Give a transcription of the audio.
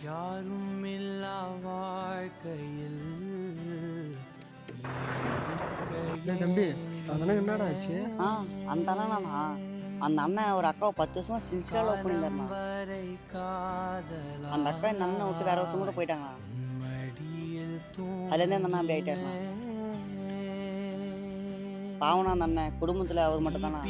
யாரும் இல்லா வாழ்க்கையில் தம்பி அதெல்லாம் என்னடா ஆச்சு? அந்த அண்ணனா அந்த அண்ணன் ஒரு அக்காவை 10 வருஷமா சின்சியரா லவ் பண்ணியிருந்தாருண்ணா. அந்த அக்கா இந்த அண்ணனை விட்டு வேற ஒருத்தவங்க கூட போயிட்டாங்களா. அதுலேருந்தே அந்த அண்ணன் அப்படி ஆயிட்டாருண்ணா. பாவனா அந்த அண்ணன் குடும்பத்தில் அவர் மட்டும் தானா.